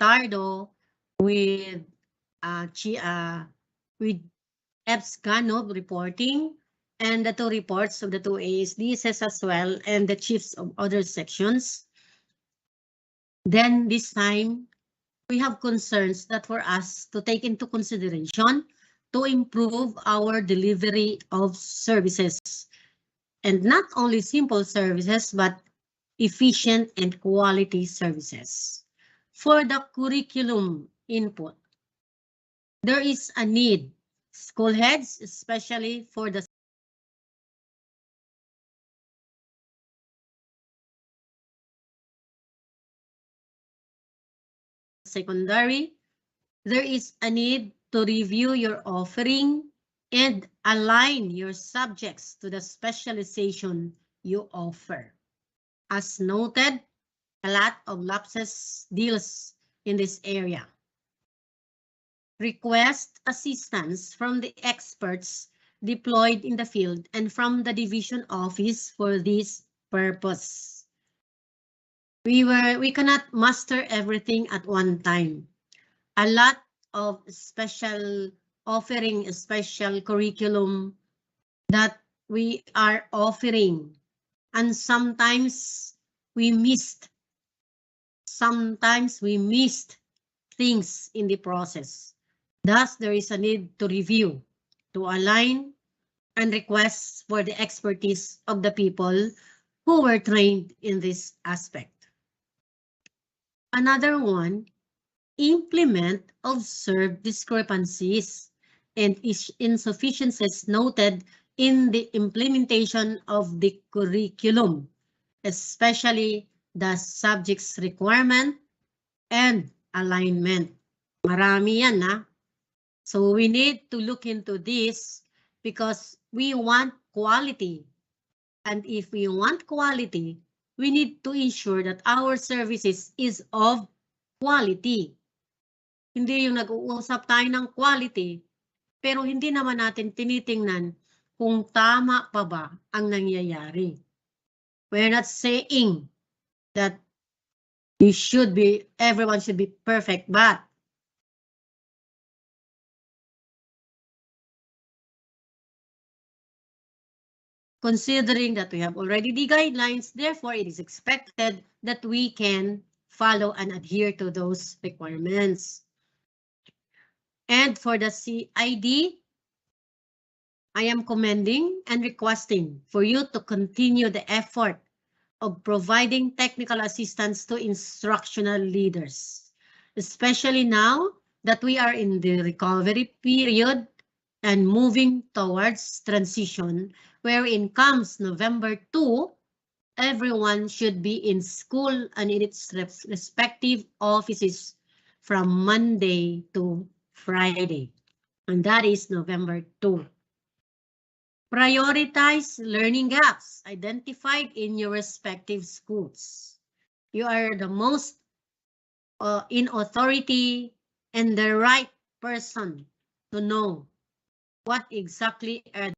Tardo, with EBS-GANO reporting, and the 2 reports of the 2 ASDs as well, and the chiefs of other sections. Then this time, we have concerns that for us to take into consideration to improve our delivery of services. And not only simple services, but efficient and quality services. For the curriculum input, there is a need. School heads, especially for the secondary, there is a need to review your offering and align your subjects to the specialization you offer. As noted, a lot of lapses deals in this area. Request assistance from the experts deployed in the field and from the division office for this purpose. We cannot master everything at one time. A lot of special offering, a special curriculum that we are offering, and sometimes we missed things in the process. Thus, there is a need to review, to align, and request for the expertise of the people who were trained in this aspect. Another one, implement observed discrepancies and insufficiencies noted in the implementation of the curriculum, especially the subject's requirement and alignment. Marami yan, ha? So we need to look into this because we want quality. And if we want quality, we need to ensure that our services is of quality. Hindi yung nag-uusap tayo ng quality, pero hindi naman natin tinitingnan kung tama pa ba ang nangyayari. We're not saying that everyone should be perfect, but considering that we have already the guidelines, therefore it is expected that we can follow and adhere to those requirements. And for the CID, I am commending and requesting for you to continue the effort of providing technical assistance to instructional leaders, especially now that we are in the recovery period and moving towards transition, wherein comes November 2, everyone should be in school and in its respective offices from Monday to Friday, and that is November 2. Prioritize learning gaps identified in your respective schools. You are the most in authority and the right person to know what exactly are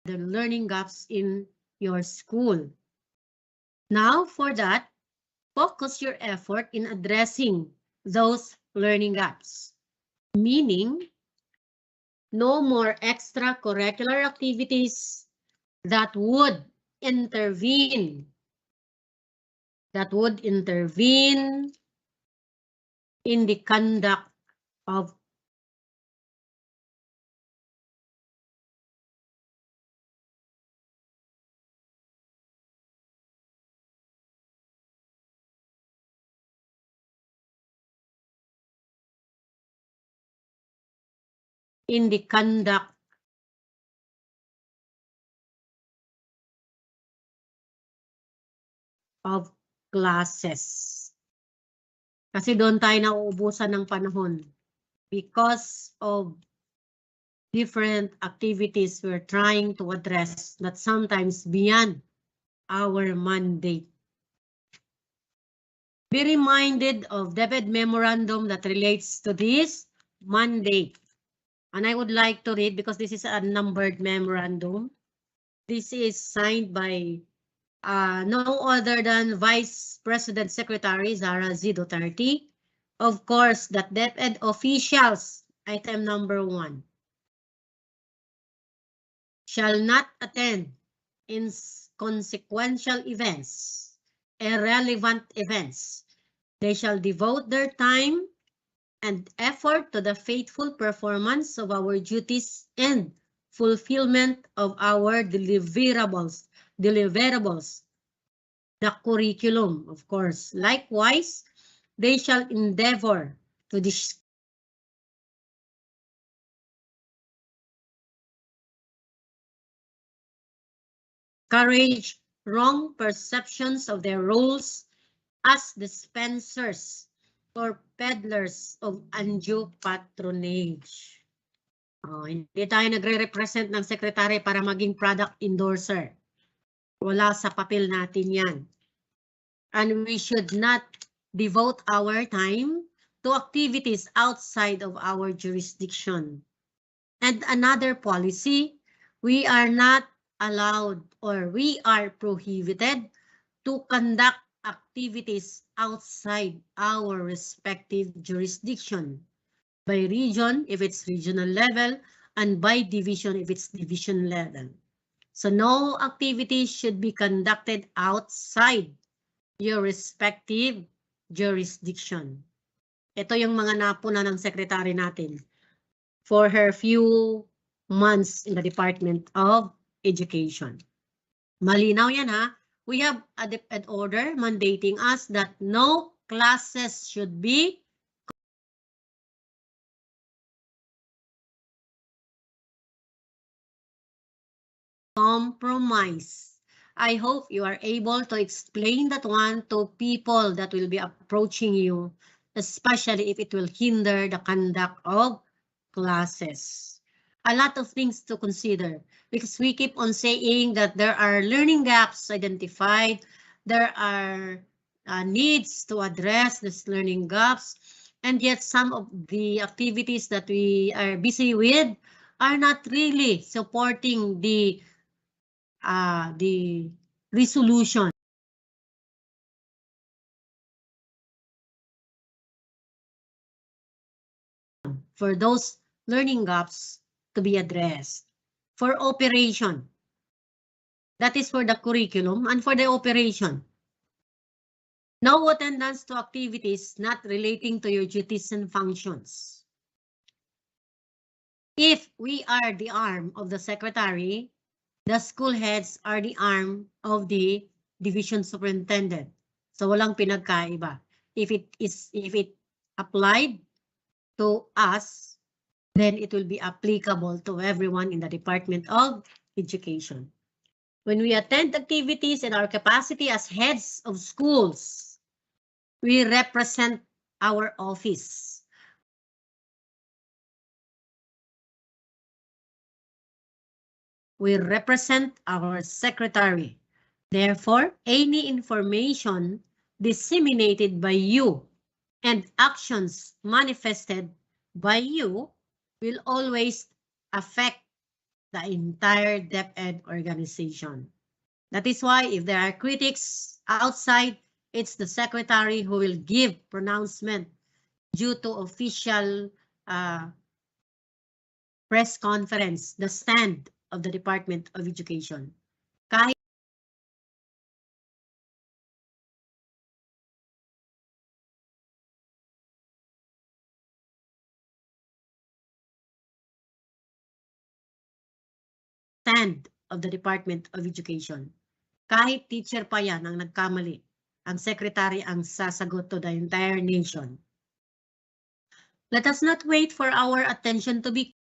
the learning gaps in your school. Now, for that, focus your effort in addressing those learning gaps, meaning no more extracurricular activities that would intervene in the conduct of of classes. Kasi doon tayo nauubusan ng panahon because of different activities we're trying to address that sometimes beyond our mandate. Be reminded of DepEd memorandum that relates to this mandate. And I would like to read because this is a numbered memorandum. This is signed by no other than Vice President Secretary Zara Z. Duterte. Of course, that DepEd officials, item number 1, shall not attend inconsequential events, irrelevant events. They shall devote their time and effort to the faithful performance of our duties and fulfillment of our deliverables, the curriculum, of course. Likewise, they shall endeavor to discourage wrong perceptions of their roles as dispensers or peddlers of undue patronage. Oh, hindi tayo nagre-represent ng sekretary para maging product endorser. Wala sa papel natin yan. And we should not devote our time to activities outside of our jurisdiction. And another policy, we are not allowed or we are prohibited to conduct activities outside our respective jurisdiction. By region, if it's regional level, and by division, if it's division level. So no activities should be conducted outside your respective jurisdiction. Ito yung mga napuna ng secretary natin for her few months in the Department of Education. Malinaw yan ha. We have a DepEd order mandating us that no classes should be compromised. I hope you are able to explain that one to people that will be approaching you, especially if it will hinder the conduct of classes. A lot of things to consider because we keep on saying that there are learning gaps identified, there are needs to address these learning gaps, and yet some of the activities that we are busy with are not really supporting the resolution. For those learning gaps to be addressed. For operation, that is for the curriculum, and for the operation. No attendance to activities not relating to your duties and functions. If we are the arm of the secretary, the school heads are the arm of the division superintendent. So walang pinagkaiba. If it applied to us, then it will be applicable to everyone in the Department of Education. When we attend activities in our capacity as heads of schools, we represent our office. We represent our secretary. Therefore, any information disseminated by you and actions manifested by you will always affect the entire DepEd organization. That is why if there are critics outside, it's the secretary who will give pronouncement due to official press conference, the stand of the Department of Education. Kahit stand of the Department of Education. Kahit teacher pa yan ang nagkamali, ang secretary ang sasagot to the entire nation. Let us not wait for our attention to be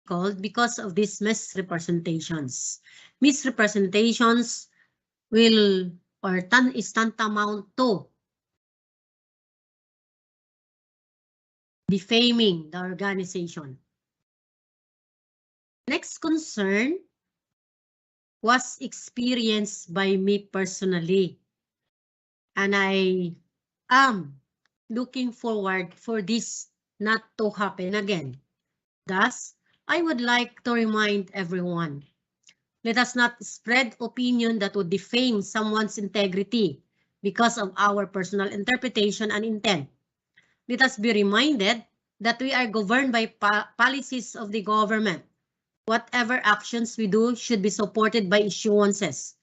called because of these misrepresentations. Misrepresentations will or is tantamount to defaming the organization. Next concern was experienced by me personally. And I am looking forward for this not to happen again. Thus, I would like to remind everyone, let us not spread opinion that would defame someone's integrity because of our personal interpretation and intent. Let us be reminded that we are governed by policies of the government. Whatever actions we do should be supported by issuances.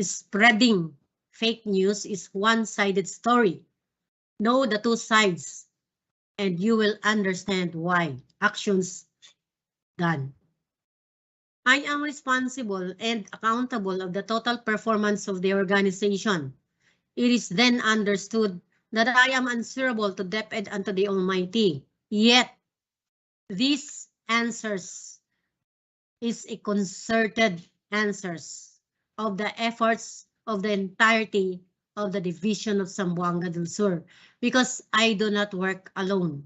Spreading fake news is one-sided story. Know the two sides and you will understand why actions done. I am responsible and accountable of the total performance of the organization. It is then understood that I am answerable to DepEd and to the Almighty. Yet, these answers is a concerted answers of the efforts of the entirety of the division of Zamboanga del Sur, because I do not work alone.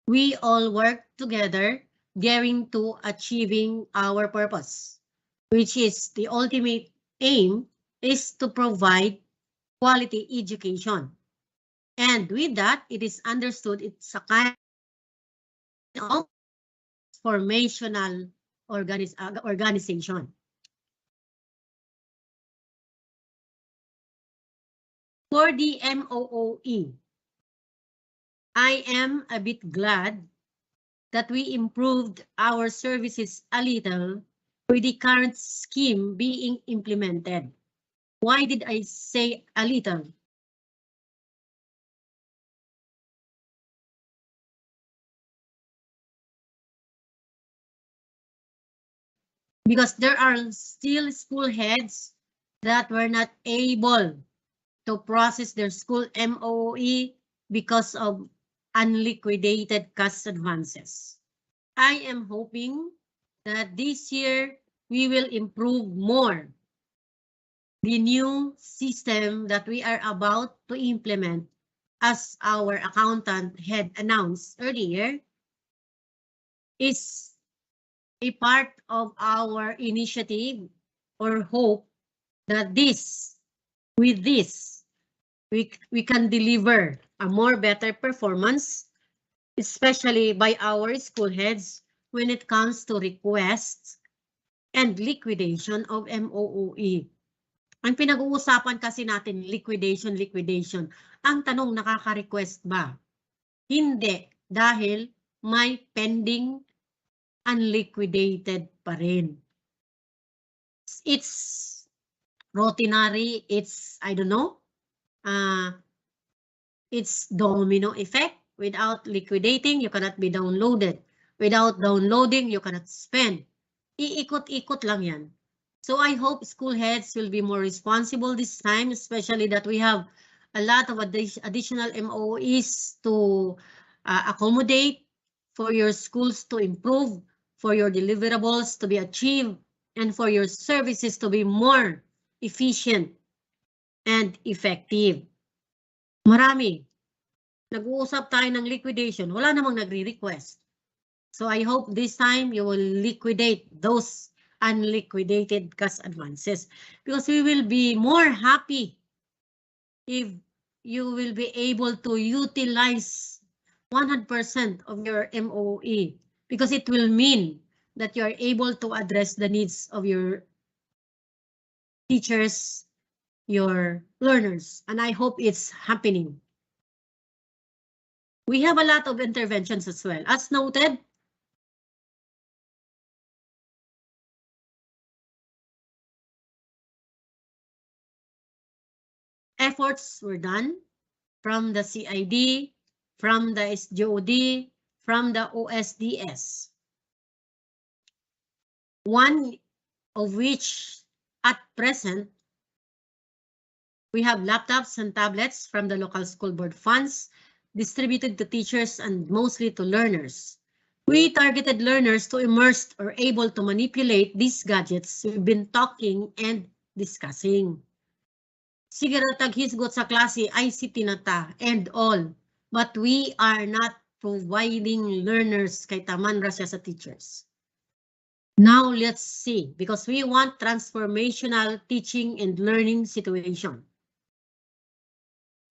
We all work together, gearing to achieving our purpose, which is the ultimate aim is to provide quality education. And with that, it is understood it's a kind of formational organization. For the MOOE, I am a bit glad that we improved our services a little with the current scheme being implemented. Why did I say a little? Because there are still school heads that were not able to process their school MOE because of unliquidated cash advances. I am hoping that this year we will improve more. The new system that we are about to implement, as our accountant had announced earlier, is a part of our initiative or hope that with this, we can deliver a more better performance, especially by our school heads when it comes to requests and liquidation of MOOE. Ang pinag-uusapan kasi natin, liquidation. Ang tanong, nakaka-request ba? Hindi, dahil may pending unliquidated pa rin. It's routinary, it's, I don't know, it's domino effect. Without liquidating, you cannot be downloaded. Without downloading, you cannot spend. Iikot-ikot lang yan. So I hope school heads will be more responsible this time, especially that we have a lot of additional MOEs to accommodate for your schools to improve, for your deliverables to be achieved, and for your services to be more efficient and effective. Marami. Nag-uusap tayo ng liquidation. Wala namang nagre-request. So I hope this time you will liquidate those unliquidated cash advances, because we will be more happy if you will be able to utilize 100% of your MOE, because it will mean that you are able to address the needs of your teachers, your learners, and I hope it's happening. We have a lot of interventions as well. As noted, efforts were done from the CID, from the SGOD, from the OSDS. One of which, at present, we have laptops and tablets from the local school board funds distributed to teachers and mostly to learners. We targeted learners to immerse or able to manipulate these gadgets we've been talking and discussing. Sige na taghisgot sa klase, ICT na ta, and all. But we are not providing learners kay taman ra siya sa teachers. Now let's see, because we want transformational teaching and learning situation.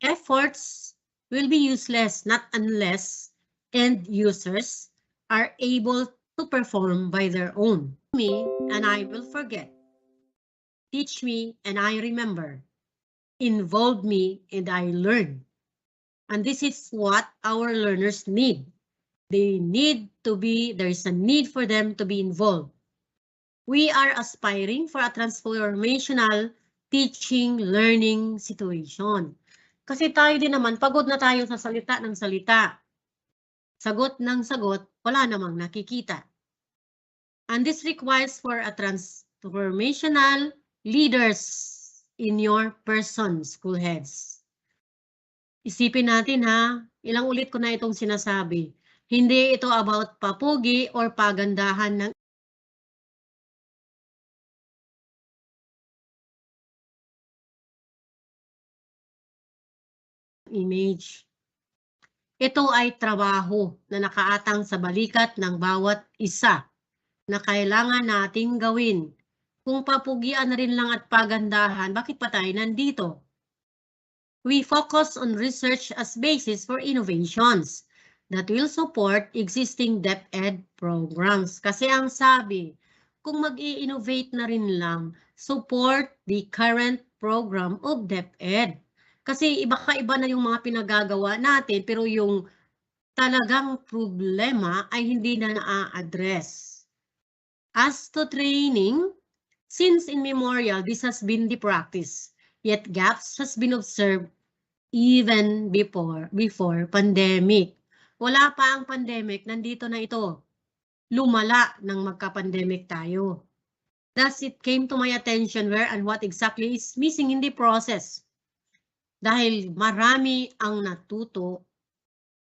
Efforts will be useless not unless end users are able to perform by their own. Me and I will forget. Teach me and I remember. Involve me and I learn. And this is what our learners need. There is a need for them to be involved. We are aspiring for a transformational teaching, learning situation. Kasi tayo din naman, pagod na tayo sa salita ng salita. Sagot ng sagot, wala namang nakikita. And this requires for a transformational leaders in your person, school heads. Isipin natin ha, ilang ulit ko na itong sinasabi. Hindi ito about papugi or pagandahan ng image. Ito ay trabaho na nakaatang sa balikat ng bawat isa na kailangan nating gawin. Kung papugian na rin lang at pagandahan, bakit pa tayo nandito? We focus on research as basis for innovations that will support existing DepEd programs. Kasi ang sabi, kung mag-i-innovate na rin lang, support the current program of DepEd. Kasi iba-iba na yung mga pinagagawa natin, pero yung talagang problema ay hindi na na-address. As to training, since in memorial, this has been the practice, yet gaps has been observed even before pandemic. Wala pa ang pandemic, nandito na ito. Lumala nang magka-pandemic tayo. Thus, it came to my attention where and what exactly is missing in the process. Dahil marami ang natuto,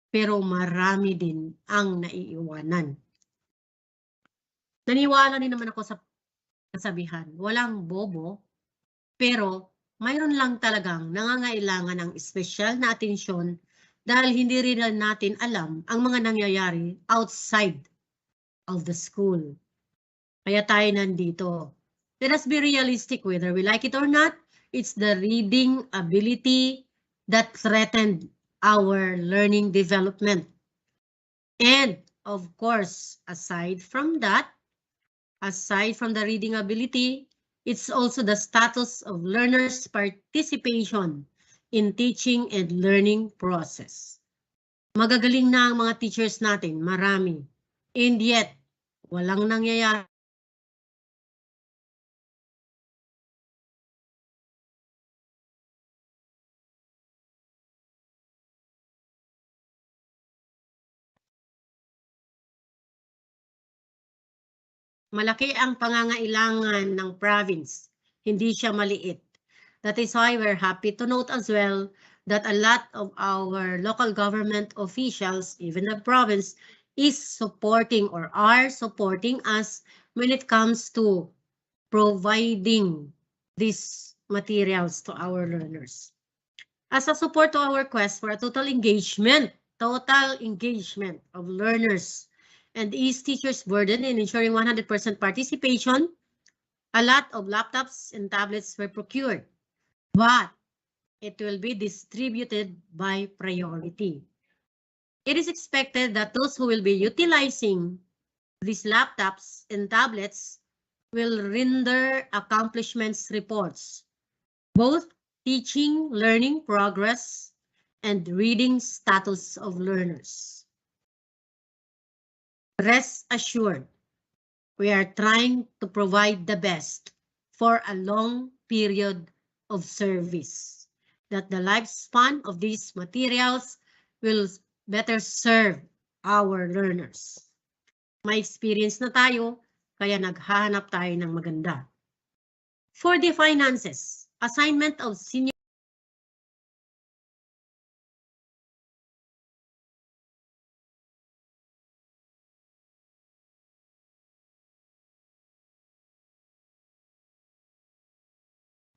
pero marami din ang naiiwanan. Naniwala din naman ako sa kasabihan, walang bobo, pero mayroon lang talagang nangangailangan ng espesyal na atensyon dahil hindi rin natin alam ang mga nangyayari outside of the school. Kaya tayo nandito. Let us be realistic whether we like it or not. It's the reading ability that threatened our learning development. And of course, aside from the reading ability, it's also the status of learners' participation in teaching and learning process. Magagaling na ang mga teachers natin, marami. And yet, walang nangyayari. Malaki ang pangangailangan ng province, hindi siya maliit. That is why we're happy to note as well that a lot of our local government officials, even the province, is supporting or are supporting us when it comes to providing these materials to our learners. As a support to our quest for a total engagement of learners and ease teachers' burden in ensuring 100% participation, a lot of laptops and tablets were procured, but it will be distributed by priority. It is expected that those who will be utilizing these laptops and tablets will render accomplishments reports, both teaching, learning progress, and reading status of learners. Rest assured, we are trying to provide the best for a long period of service, that the lifespan of these materials will better serve our learners. May experience na tayo, kaya naghahanap tayo ng maganda. For the finances, assignment of senior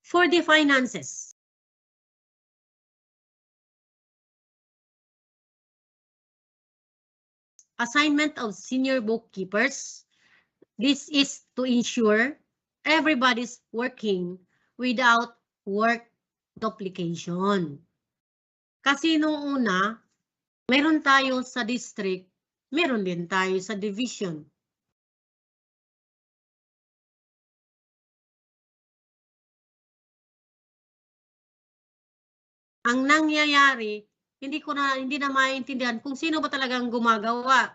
For the finances, assignment of senior bookkeepers, This is to ensure everybody's working without work duplication. Kasi nung una, meron tayo sa district, meron din tayo sa division. Ang nangyayari, hindi na maintindihan kung sino ba talagang gumagawa.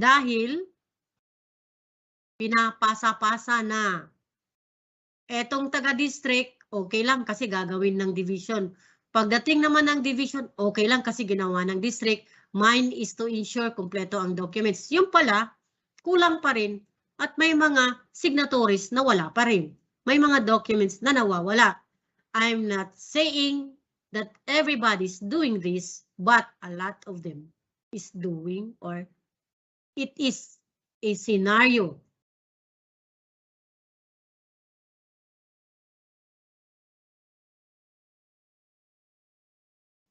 Dahil pinapasa-pasa na. Etong taga-district, okay lang kasi gagawin ng division. Pagdating naman ng division, okay lang kasi ginawa ng district. Mine is to ensure kumpleto ang documents. Yung pala, kulang pa rin at may mga signatories na wala pa rin. May mga documents na nawawala. I'm not saying that everybody's doing this, but a lot of them is doing, or it is a scenario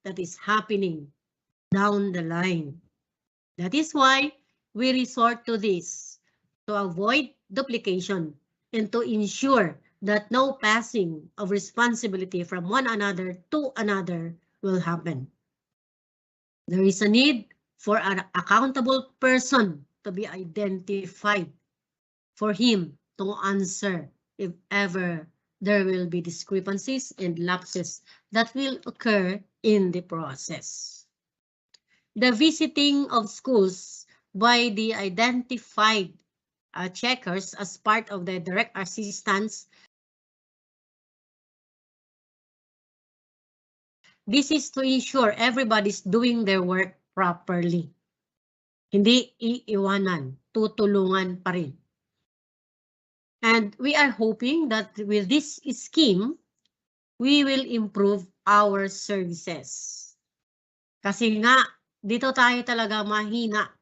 that is happening down the line. That is why we resort to this, to avoid duplication and to ensure that no passing of responsibility from one another to another will happen. There is a need for an accountable person to be identified for him to answer if ever there will be discrepancies and lapses that will occur in the process. The visiting of schools by the identified checkers as part of the direct assistance. This is to ensure everybody's doing their work properly. Hindi iiwanan, tutulungan pa rin. And we are hoping that with this scheme, we will improve our services. Kasi nga, dito tayo talaga mahina.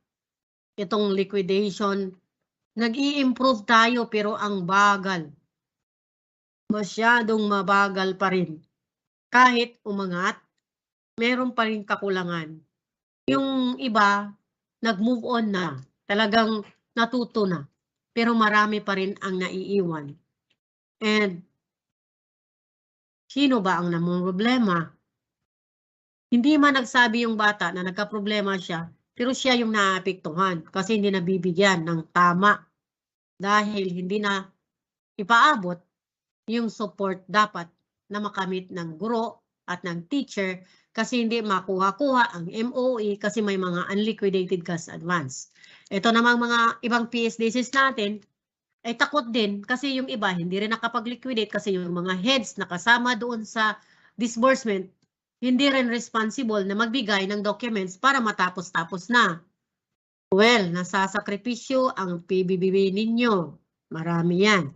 Itong liquidation, nag-i-improve tayo pero ang bagal. Masyadong mabagal pa rin. Kahit umangat, meron pa rin kakulangan. Yung iba, nag-move on na. Talagang natuto na. Pero marami pa rin ang naiiwan. And sino ba ang namumroblema? Hindi man nagsabi yung bata na nagka-problema siya, pero siya yung naapektuhan kasi hindi nabibigyan ng tama dahil hindi na ipaabot yung support dapat na makamit ng guro at ng teacher kasi hindi makuha-kuha ang MOE kasi may mga unliquidated cash advance. Ito namang mga ibang PSDCs natin ay takot din kasi yung iba hindi rin nakapag-liquidate kasi yung mga heads na kasama doon sa disbursement hindi rin responsible na magbigay ng documents para matapos-tapos na. Well, nasasakripisyo ang PBBB ninyo. Marami yan.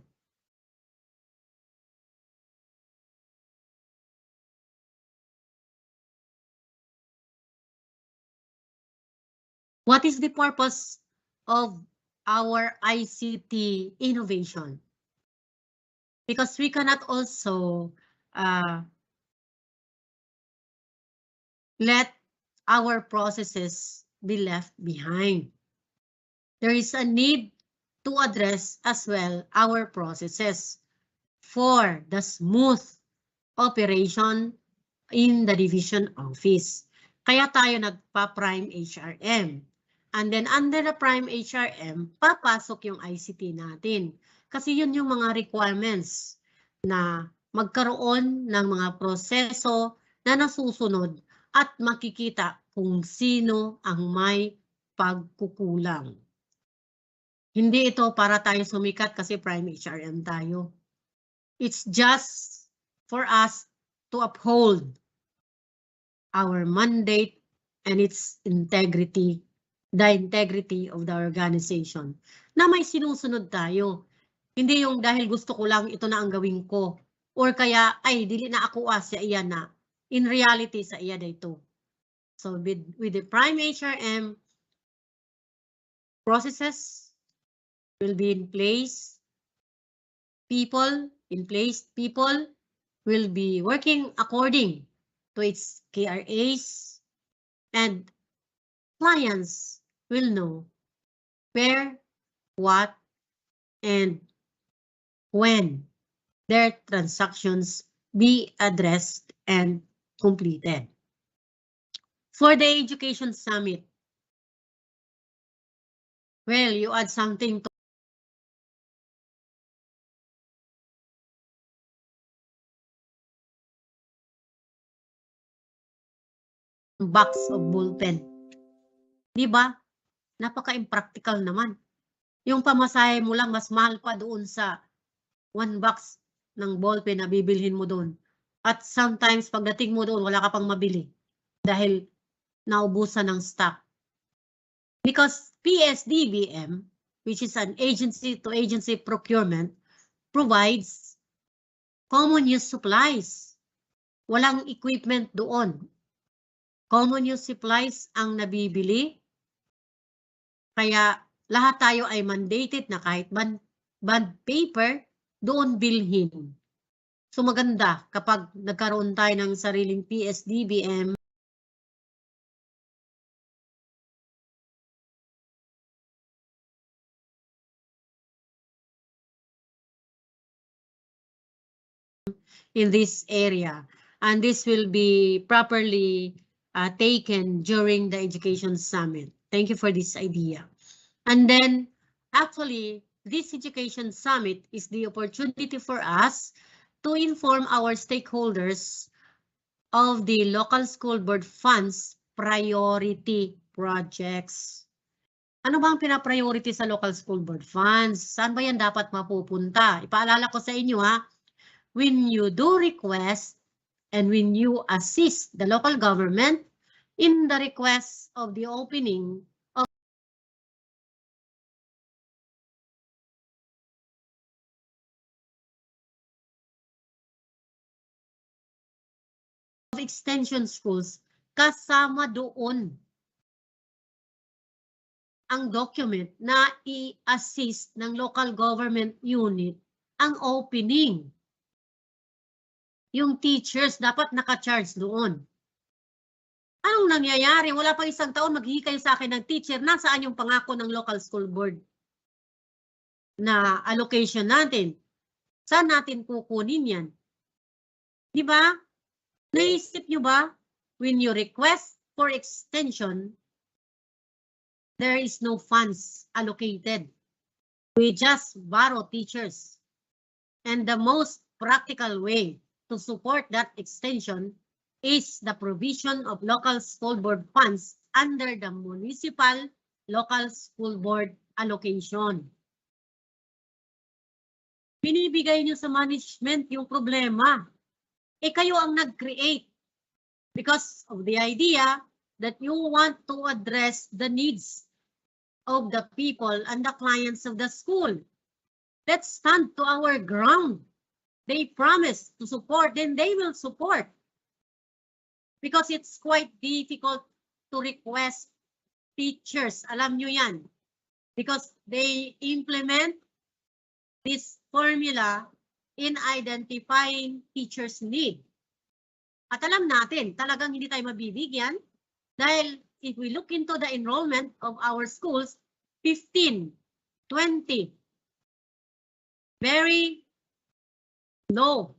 What is the purpose of our ICT innovation? Because we cannot also let our processes be left behind. There is a need to address as well our processes for the smooth operation in the division office. Kaya tayo nagpa-prime HRM. And then under the prime HRM, papasok yung ICT natin. Kasi yun yung mga requirements na magkaroon ng mga proseso na nasusunod at makikita kung sino ang may pagkukulang. Hindi ito para tayo sumikat kasi prime HRM tayo. It's just for us to uphold our mandate and its integrity, the integrity of the organization, na may sinusunod tayo. Hindi yung dahil gusto ko lang ito na ang gawin ko, or kaya ay dili na ako sa iya na. In reality sa iya dito. So with the prime HRM, processes will be in place, people will be working according to its KRAs, and clients will know where, what, and when their transactions be addressed and completed. For the Education Summit, well, you add something to box of ballpen. Di ba? Napaka-impractical naman. Yung pamasahe mo lang, mas mahal pa doon sa 1 box ng ballpen na bibilhin mo doon. At sometimes, pagdating mo doon, wala ka pang mabili dahil naubusan ng stock. Because PSDBM, which is an agency-to-agency procurement, provides common use supplies. Walang equipment doon. Common use supplies ang nabibili. Kaya lahat tayo ay mandated na kahit bond paper, doon bilhin. So maganda kapag nagkaroon tayo ng sariling PSDBM. In this area. And this will be properly taken during the Education Summit. Thank you for this idea. And then, actually, this Education Summit is the opportunity for us to inform our stakeholders of the local school board funds priority projects. Ano ba ang pina-priority sa local school board funds? Saan ba yan dapat mapupunta? Ipaalala ko sa inyo ha, when you do request and when you assist the local government in the request of the opening of extension schools, kasama doon ang document na i-assist ng local government unit ang opening. Yung teachers dapat naka-charge doon. Anong nangyayari? Wala pang 1 taon, maghihikay sa akin ng teacher. Nasaan yung pangako ng local school board na allocation natin? Saan natin kukunin yan? Di ba? Naisip nyo ba? When you request for extension, there is no funds allocated. We just borrow teachers. And the most practical way to support that extension is the provision of local school board funds under the municipal local school board allocation. Binibigay nyo sa management yung problema. Kayo ang nag-create because of the idea that you want to address the needs of the people and the clients of the school. Let's stand to our ground. They promise to support, then they will support. Because it's quite difficult to request teachers. Alam nyo yan. Because they implement this formula in identifying teachers' need. At alam natin, talagang hindi tayo mabibigyan dahil if we look into the enrollment of our schools, 15, 20, very low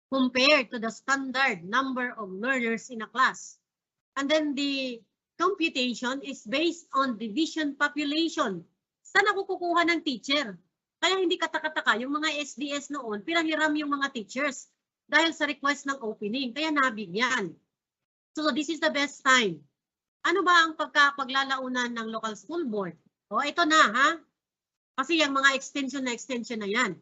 compared to the standard number of learners in a class. And then the computation is based on division population. Saan ako kukuha ng teacher? Kaya hindi katakataka, yung mga SDS noon, pinahiram yung mga teachers dahil sa request ng opening. Kaya nabigyan. So this is the best time. Ano ba ang paglalaunan ng local school board? O ito na ha. Kasi yung mga extension na yan.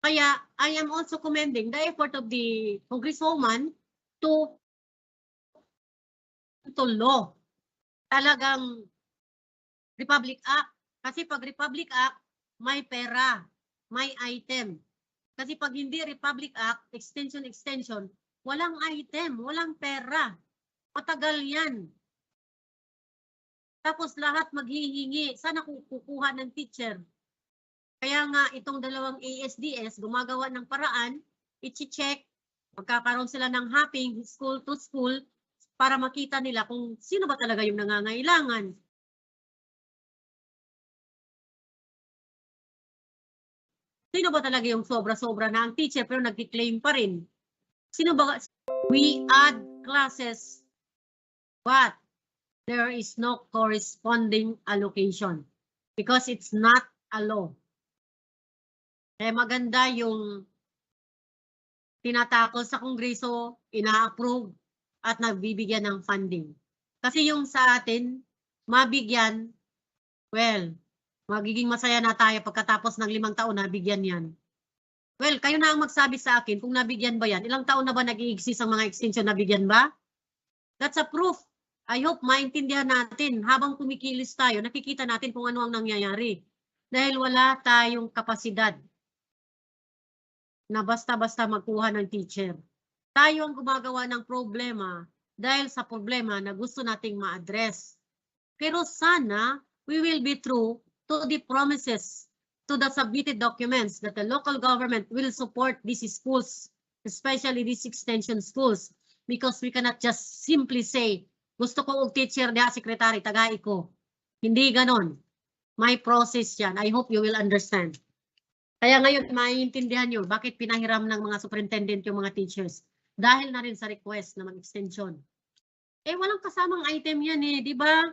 Kaya I am also commending the effort of the Congresswoman to law. Talagang Republic Act. Kasi pag Republic Act, may pera, may item. Kasi pag hindi Republic Act, extension, walang item, walang pera. Matagal yan. Tapos lahat maghihingi. Sana kukuha ng teacher. Kaya nga itong dalawang ASDS gumagawa ng paraan, i-check, magkakaroon sila ng hopping school to school para makita nila kung sino ba talaga yung nangangailangan. Sino ba talaga yung sobra-sobra na ang teacher pero nag-claim pa rin? Sino ba? We add classes but there is no corresponding allocation because it's not a law. Kaya maganda yung tinatakol sa Kongreso, ina-approve at nagbibigyan ng funding. Kasi yung sa atin, mabigyan, well, magiging masaya na tayo pagkatapos ng 5 taon nabigyan yan. Well, kayo na ang magsabi sa akin kung nabigyan ba yan. Ilang taon na ba nag-i-exist ang mga extension, nabigyan ba? That's a proof. I hope maintindihan natin habang kumikilos tayo, nakikita natin kung ano ang nangyayari. Dahil wala tayong kapasidad na basta-basta magkuha ng teacher. Tayo ang gumagawa ng problema dahil sa problema na gusto nating ma-address. Pero sana we will be true to the promises, to the submitted documents that the local government will support these schools, especially these extension schools, because we cannot just simply say, gusto ko og teacher diha, secretary, tagai ko. Hindi ganon. May process yan. I hope you will understand. Kaya ngayon, maiintindihan nyo bakit pinahiram ng mga superintendent yung mga teachers. Dahil na rin sa request na mag-extension. Eh, walang kasamang item yan eh, di ba?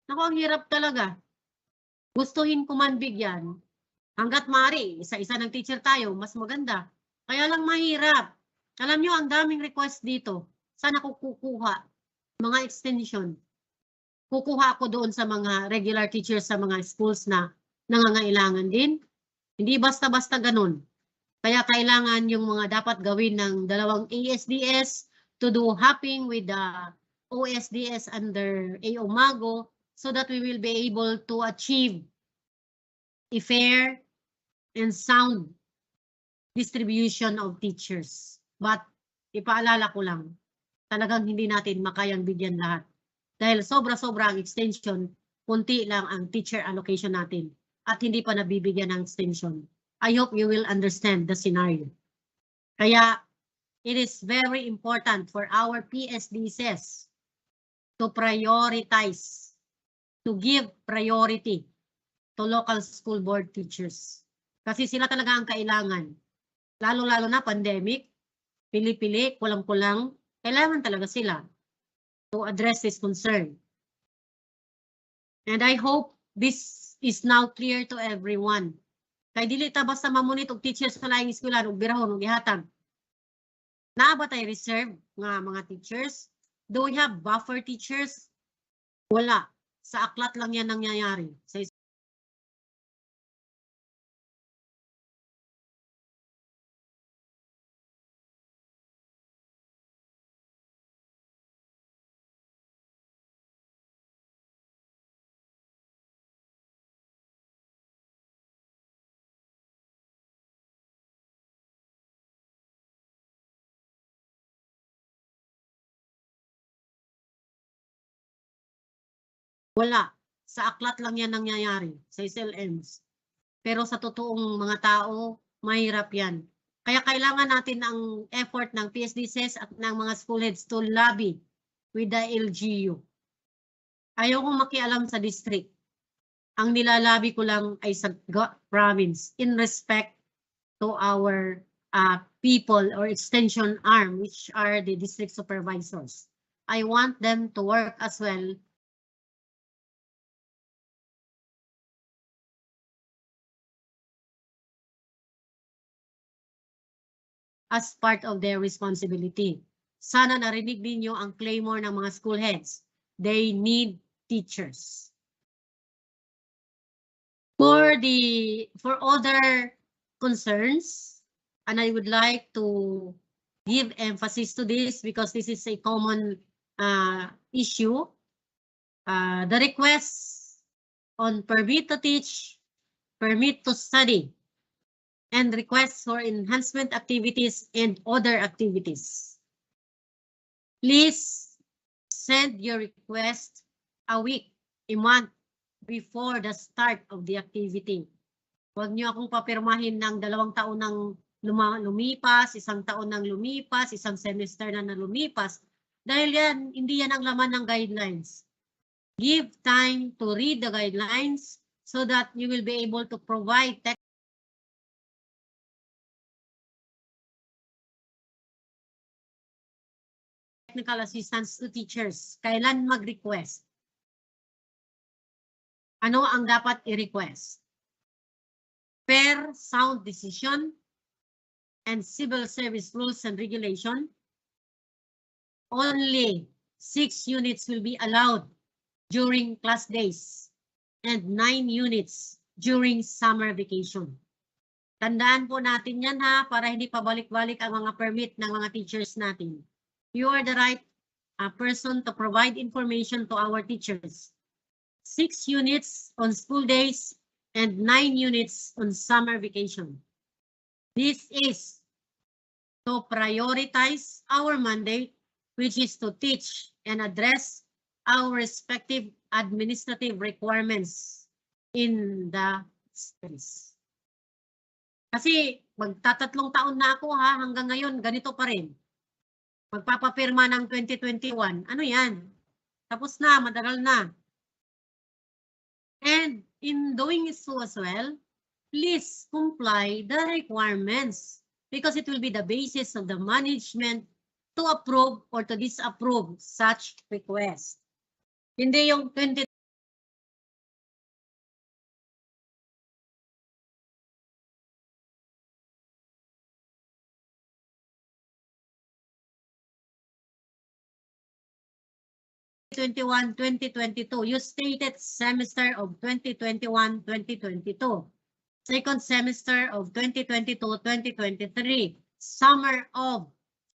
Naku, ang hirap talaga. Gustuhin ko man bigyan. Hanggat maaari, isa-isa ng teacher tayo, mas maganda. Kaya lang mahirap. Alam nyo, ang daming request dito. Saan ako kukuha? Mga extension. Kukuha ako doon sa mga regular teachers sa mga schools na nangangailangan din. Hindi basta-basta ganun. Kaya kailangan yung mga dapat gawin ng dalawang ASDS to do hopping with the OSDS under AOMAGO so that we will be able to achieve a fair and sound distribution of teachers. But ipaalala ko lang, talagang hindi natin makayang bigyan lahat. Dahil sobra-sobra ang extension, kunti lang ang teacher allocation natin. At hindi pa nabibigyan ng extension. I hope you will understand the scenario. Kaya, it is very important for our PSDSs to prioritize, to give priority to local school board teachers. Kasi sila talaga ang kailangan. Lalo-lalo na pandemic, pili-pili, kulang-kulang, kailangan talaga sila to address this concern. And I hope this is now clear to everyone. Kay dili ta basta mamunit og teachers sa laing eskwelahan ug birahon ug ihatag. Naa ba tay reserve nga mga teachers? Do we have buffer teachers? Wala. Sa aklat lang yan nangyayari. Wala. Sa aklat lang yan nangyayari, sa SLMs. Pero sa totoong mga tao, mahirap yan. Kaya kailangan natin ang effort ng PSDSs at ng mga school heads to lobby with the LGU. Ayaw kong makialam sa district. Ang nilalabi ko lang ay sa province in respect to our people or extension arm, which are the district supervisors. I want them to work as well as part of their responsibility. Sana narinig ninyo ang claymore ng mga school heads. They need teachers. For other concerns, and I would like to give emphasis to this because this is a common issue. The requests on permit to teach, permit to study, and requests for enhancement activities and other activities. Please send your request a week, a month before the start of the activity. Huwag niyo akong papirmahin ng 2 taon ng lumipas, 1 taon ng lumipas, 1 semester na lumipas. Dahil yan, hindi yan ang laman ng guidelines. Give time to read the guidelines so that you will be able to provide technical assistance to teachers. Kailan mag-request? Ano ang dapat i-request? Fair, sound decision, and civil service rules and regulation. Only 6 units will be allowed during class days and 9 units during summer vacation. Tandaan po natin yan ha, para hindi pabalik-balik ang mga permit ng mga teachers natin. You are the right person to provide information to our teachers. 6 units on school days and 9 units on summer vacation. This is to prioritize our mandate, which is to teach and address our respective administrative requirements in the schools. Kasi magtatatlong taon na ako ha, hanggang ngayon ganito pa rin. Magpapapirma ng 2021. Ano yan? Tapos na, matagal na. And in doing so as well, please comply the requirements because it will be the basis of the management to approve or to disapprove such request. Hindi yung 2021-2022, you stated semester of 2021-2022, second semester of 2022-2023, summer of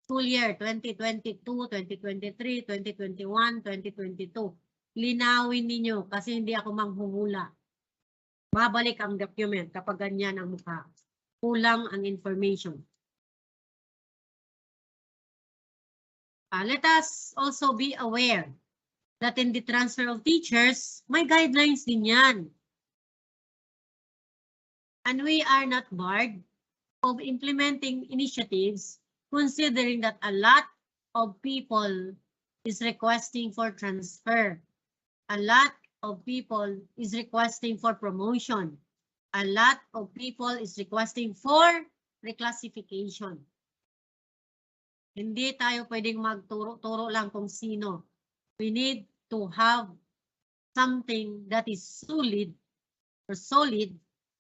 school year 2022, 2023, 2021, 2022. Linawin ninyo kasi hindi ako manghuhula. Babalik ang document kapag ganyan ang mukha. Kulang ang information. Let us also be aware that in the transfer of teachers, may guidelines din yan. And we are not barred of implementing initiatives considering that a lot of people is requesting for transfer. A lot of people is requesting for promotion. A lot of people is requesting for reclassification. Hindi tayo pwedeng magturo-turo lang kung sino. We need to have something that is solid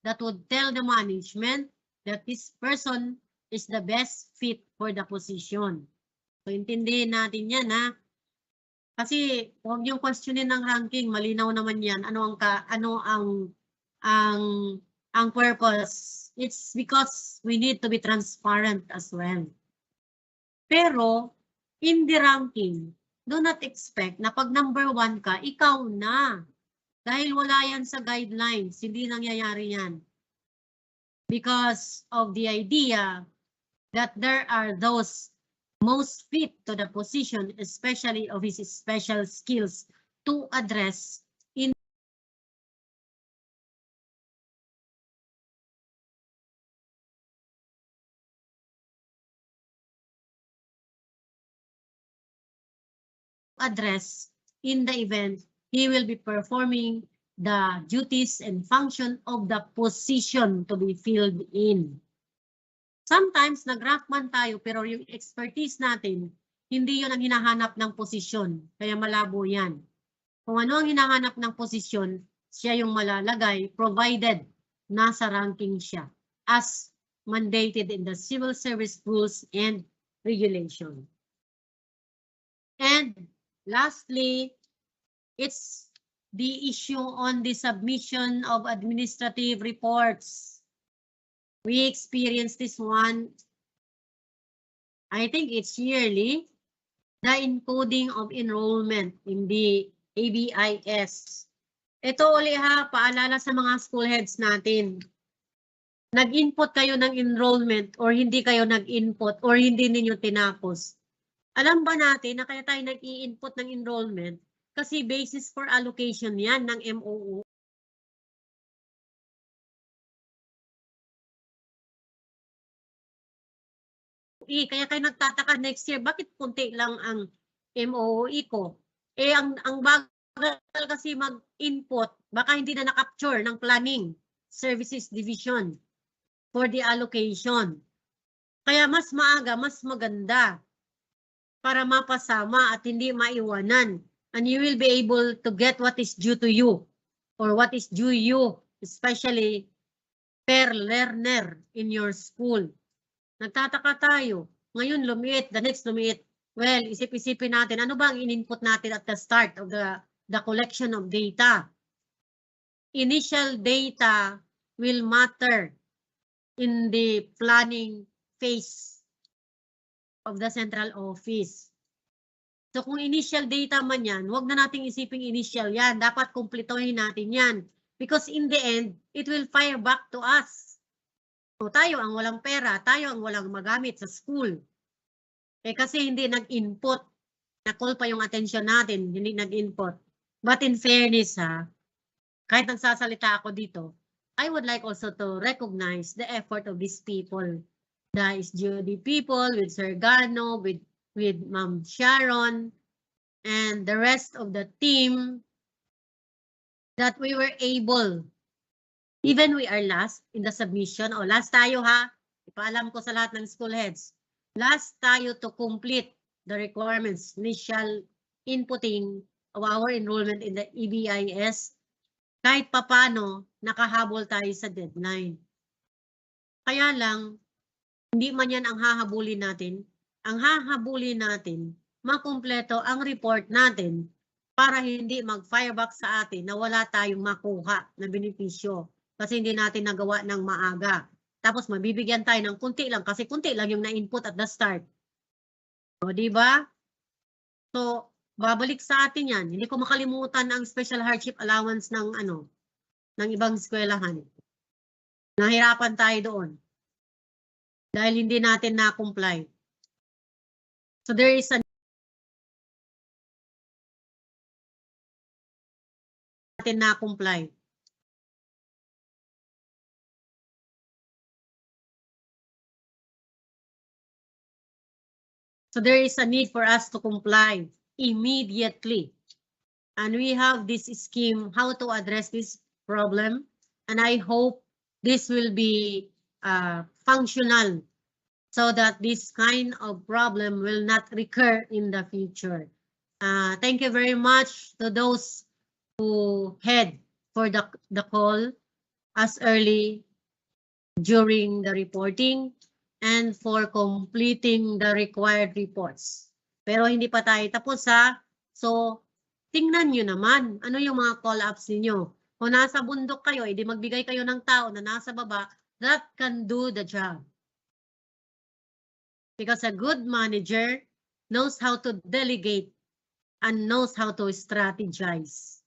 that would tell the management that this person is the best fit for the position. So, intindihin natin yan ha. Kasi huwag niyong questionin ng ranking, malinaw naman yan. Ano ang purpose? It's because we need to be transparent as well. Pero in the ranking, do not expect na pag number 1 ka, ikaw na. Dahil wala yan sa guidelines, hindi nangyayari yan. Because of the idea that there are those most fit to the position, especially of his special skills, to address in the event he will be performing the duties and function of the position to be filled in. Sometimes nag-rank man tayo pero yung expertise natin, hindi yun ang hinahanap ng posisyon. Kaya malabo yan. Kung ano ang hinahanap ng posisyon, siya yung malalagay provided nasa ranking siya as mandated in the Civil Service Rules and Regulation. And lastly, it's the issue on the submission of administrative reports. We experienced this one, I think it's yearly, the encoding of enrollment in the ABIS. Ito uli ha, paalala sa mga school heads natin. Nag-input kayo ng enrollment or hindi kayo nag-input or hindi ninyo tinapos. Alam ba natin na kaya tayo nag-i-input ng enrollment? Kasi basis for allocation yan ng MOO. Kaya kayo nagtataka next year, bakit kunti lang ang MOE ko? Ang bagal kasi mag-input, baka hindi na na-capture ng Planning Services Division for the allocation. Kaya mas maaga, mas maganda. para mapasama at hindi maiwanan. And you will be able to get what is due to you or what is due you, especially per learner in your school. Nagtataka tayo. Ngayon lumiit, the next lumiit. Well, isip-isipin natin, ano ba ang in-input natin at the start of the collection of data? Initial data will matter in the planning phase of the central office. So kung initial data man yan, huwag na nating isiping initial yan. Dapat kumplituhin natin yan. Because in the end, it will fire back to us. So tayo ang walang pera, tayo ang walang magamit sa school. Kasi hindi nag-input. Na-call pa yung attention natin, hindi nag-input. But in fairness kahit nagsasalita ako dito, I would like also to recognize the effort of these people. The SGOD people, with Sir Gano, with Ma'am Sharon, and the rest of the team, that we were able, even we are last in the submission, last tayo ipaalam ko sa lahat ng school heads, last tayo to complete the requirements, initial inputting of our enrollment in the EBIS, kahit papano nakahabol tayo sa deadline. Kaya lang, hindi man yan ang hahabulin natin. Ang hahabulin natin, makumpleto ang report natin para hindi mag-fireback sa atin na wala tayong makuha na benepisyo kasi hindi natin nagawa ng maaga. Tapos mabibigyan tayo ng kunti lang kasi kunti lang yung na-input at the start. O, diba? So, babalik sa atin yan. Hindi ko makalimutan ang special hardship allowance ng ng ibang eskwelahan. Nahirapan tayo doon. Dahil hindi natin na-comply. So there is natin na-comply. So there is a need for us to comply immediately. And we have this scheme how to address this problem. And I hope this will be functional so that this kind of problem will not recur in the future. Thank you very much to those who head for the call as early during the reporting and for completing the required reports. Pero hindi pa tayo tapos So, tingnan nyo naman ano yung mga call-ups ninyo. Kung nasa bundok kayo, edi magbigay kayo ng tao na nasa baba that can do the job. Because a good manager knows how to delegate and knows how to strategize.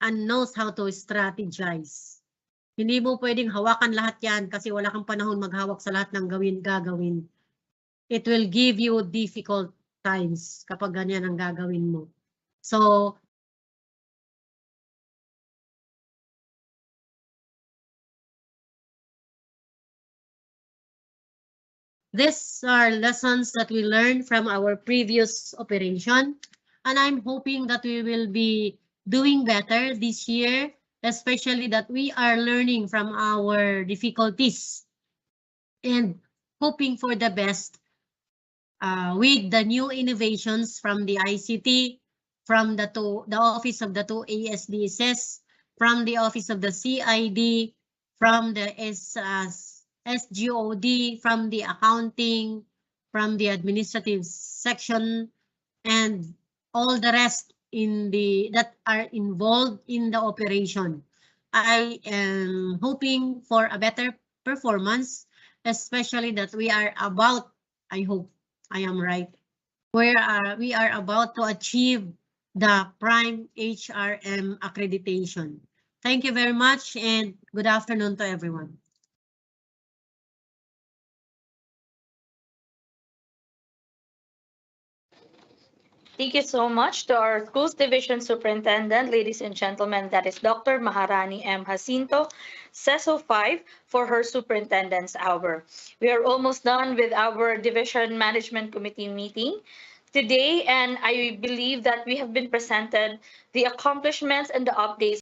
And knows how to strategize. Hindi mo pwedeng hawakan lahat yan kasi wala kang panahon maghawak sa lahat ng gagawin. It will give you difficult times kapag ganyan ang gagawin mo. So, these are lessons that we learned from our previous operation. And I'm hoping that we will be doing better this year, especially that we are learning from our difficulties and hoping for the best with the new innovations from the ICT, from the Office of the 2 ASDSS, from the Office of the CID, from the SGOD, from the accounting, from the administrative section, and all the rest that are involved in the operation. I am hoping for a better performance, especially that we are about, I hope I am right, where we are about to achieve the Prime HRM accreditation. Thank you very much and good afternoon to everyone. Thank you so much to our Schools Division Superintendent, ladies and gentlemen, that is Dr. Maharani M. Jacinto. CESO 5 for her superintendent's hour. We are almost done with our division management committee meeting today, and I believe that we have been presented the accomplishments and the updates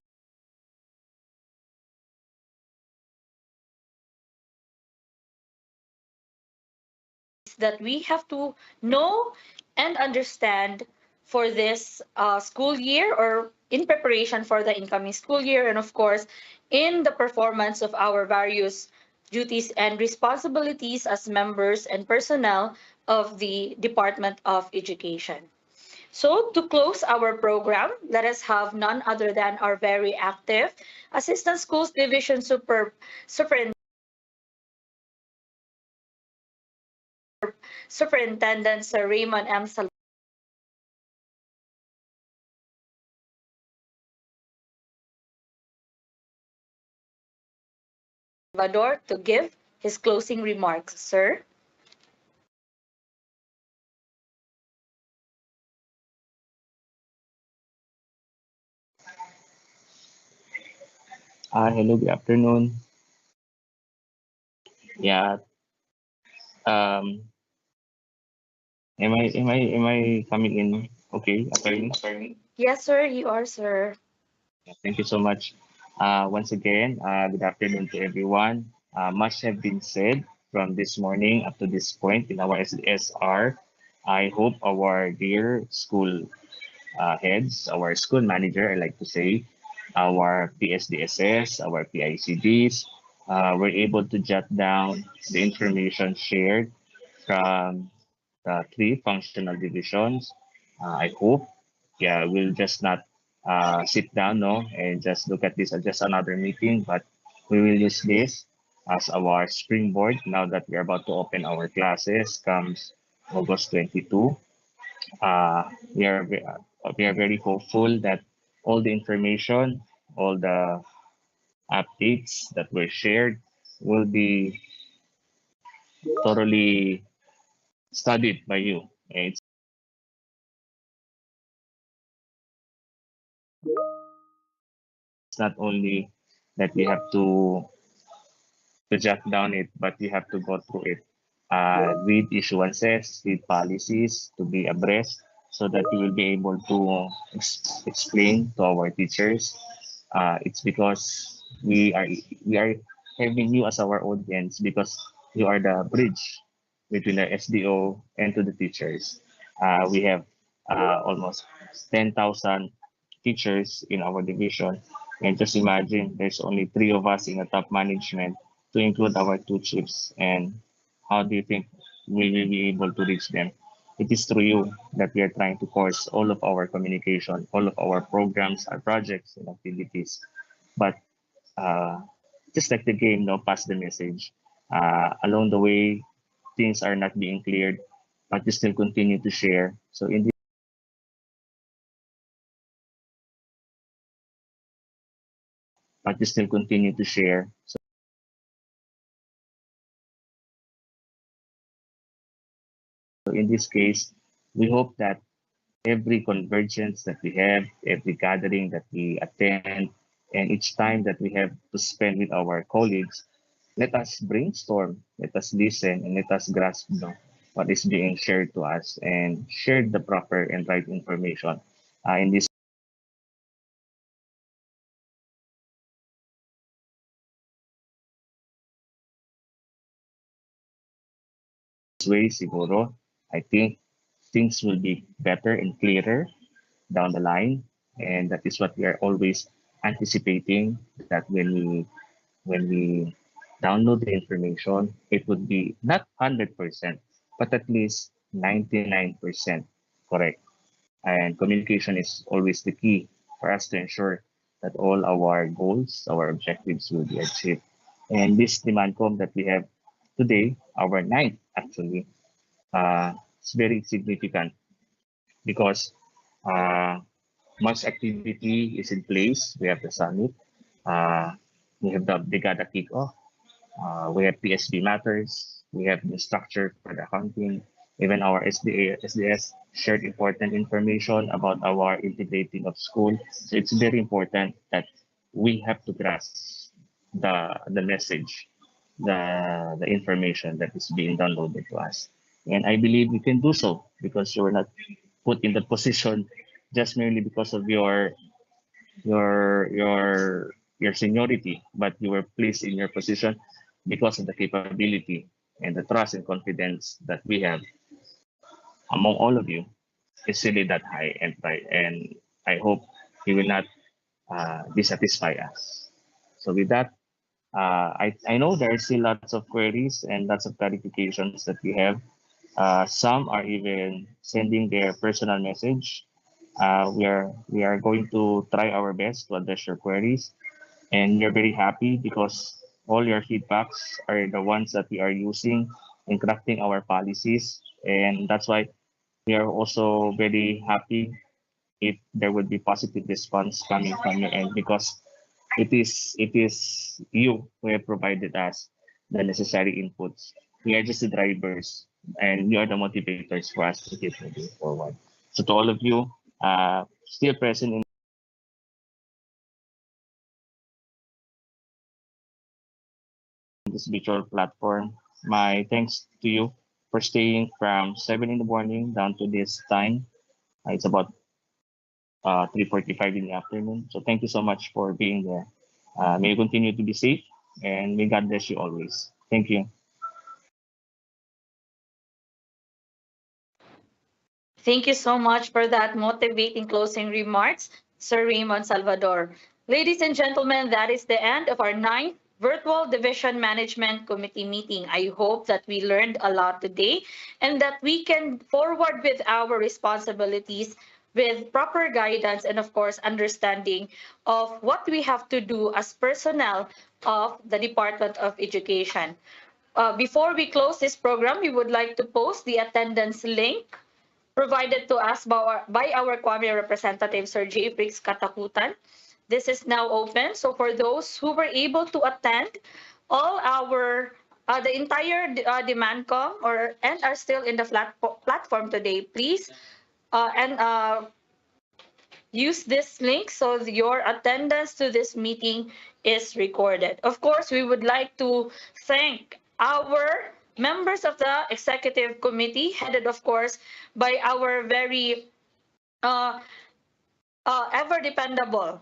that we have to know and understand for this school year, or in preparation for the incoming school year, and of course in the performance of our various duties and responsibilities as members and personnel of the Department of Education. So to close our program, let us have none other than our very active Assistant Schools Division Superintendent Sir Raymond M. Salvador to give his closing remarks. Sir? Hello, good afternoon. Yeah. Um, am I coming in? Okay, apparently. Yes, sir, you are, sir. Thank you so much. Once again, good afternoon to everyone. Much have been said from this morning up to this point in our SDSR. I hope our dear school heads, our school manager, I like to say, our PSDSS, our PICDs, were able to jot down the information shared from the three functional divisions. I hope, yeah, we'll just not sit down, no, and just look at this as just another meeting, but we will use this as our springboard now that we're about to open our classes comes August 22. Uh, we are we are very hopeful that all the information, all the updates that were shared will be thoroughly studied by you. It's not only that you have to jot down it, but you have to go through it. Read issuances, read policies to be abreast so that you will be able to explain to our teachers. It's because we are having you as our audience because you are the bridge between the SDO and to the teachers. We have almost 10,000 teachers in our division. And just imagine there's only three of us in the top management to include our two chiefs. And how do you think we will be able to reach them? It is through you that we are trying to course all of our communication, all of our programs, our projects and activities. But uh, just like the game, no, pass the message. Along the way, things are not being cleared, but you still continue to share. So in this, but you still continue to share. So in this case, we hope that every convergence that we have, every gathering that we attend, and each time that we have to spend with our colleagues, let us brainstorm, let us listen, and let us grasp what is being shared to us and share the proper and right information. In this way, siguro, I think things will be better and clearer down the line. And that is what we are always anticipating that when we download the information, it would be not 100%, but at least 99% correct. And communication is always the key for us to ensure that all our goals, our objectives will be achieved. And this demand com that we have today, our ninth actually, is very significant because uh, much activity is in place. We have the summit, uh, we have the Brigada kickoff, we have PSP matters, we have the structure for the accounting, even our SDS shared important information about our integrating of school. So it's very important that we have to grasp. the message, the information that is being downloaded to us. And I believe you can do so because you were not put in the position just merely because of your seniority, but you were placed in your position because of the capability and the trust and confidence that we have among all of you is really that high, and I hope you will not dissatisfy us. So with that, I know there are still lots of queries and lots of clarifications that we have. Some are even sending their personal message. We are going to try our best to address your queries, and we're very happy because all your feedbacks are the ones that we are using in crafting our policies, and that's why we are also very happy if there would be positive response coming from your end because it is you who have provided us the necessary inputs. We are just the drivers, and you are the motivators for us to keep moving forward. So to all of you, still present in this virtual platform, my thanks to you for staying from 7 in the morning down to this time. It's about 3:45 in the afternoon. So thank you so much for being there. May you continue to be safe, and may God bless you always. Thank you. Thank you so much for that motivating closing remarks, Sir Raymond Salvador. Ladies and gentlemen, that is the end of our ninth Virtual Division Management Committee meeting. I hope that we learned a lot today and that we can forward with our responsibilities with proper guidance and, of course, understanding of what we have to do as personnel of the Department of Education. Before we close this program, we would like to post the attendance link provided to us by our Kwame representative, Sir J. Briggs Katakutan. This is now open. So for those who were able to attend all our the entire demand com and are still in the platform today, please and use this link so your attendance to this meeting is recorded. Of course, we would like to thank our members of the executive committee, headed, of course, by our very uh, ever dependable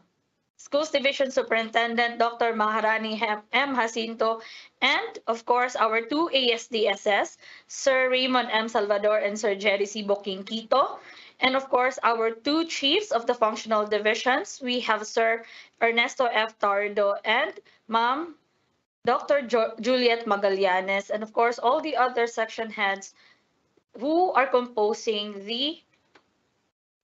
Schools Division Superintendent Dr. Maharani M. Jacinto, and of course our two ASDSS, Sir Raymond M. Salvador and Sir Jerry C. Boquinquito, and of course our two chiefs of the functional divisions. We have Sir Ernesto F. Tardo and Ma'am Dr. Juliet Magallanes, and of course all the other section heads who are composing the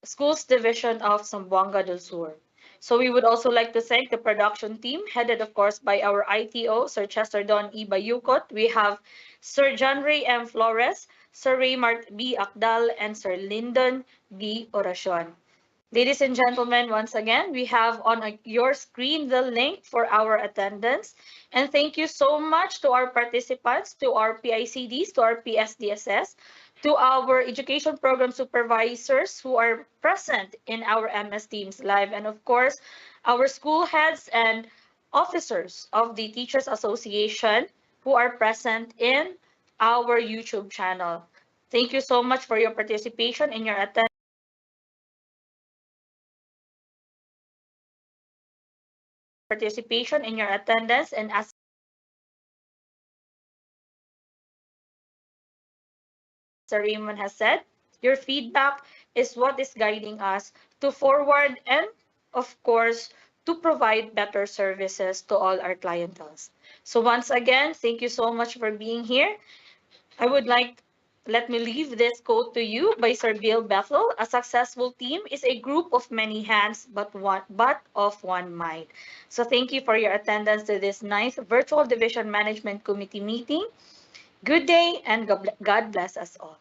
Schools Division of Zamboanga del Sur. So we would also like to thank the production team, headed of course by our ITO, Sir Chester Don E. Bayukot. We have Sir John Ray M. Flores, Sir Raymart B. Akdal, and Sir Lyndon B. Oracion. Ladies and gentlemen, once again, we have on your screen the link for our attendance. And thank you so much to our participants, to our PICDs, to our PSDSS, to our education program supervisors who are present in our MS Teams Live, and of course, our school heads and officers of the Teachers Association who are present in our YouTube channel. Thank you so much for your participation in your attendance. And as Sir Raymond has said, your feedback is what is guiding us to forward and, of course, to provide better services to all our clientels. So once again, thank you so much for being here. I would like, let me leave this quote to you by Sir Bill Bethel. A successful team is a group of many hands, but of one mind. So thank you for your attendance to this ninth Virtual Division Management Committee meeting. Good day and God bless us all.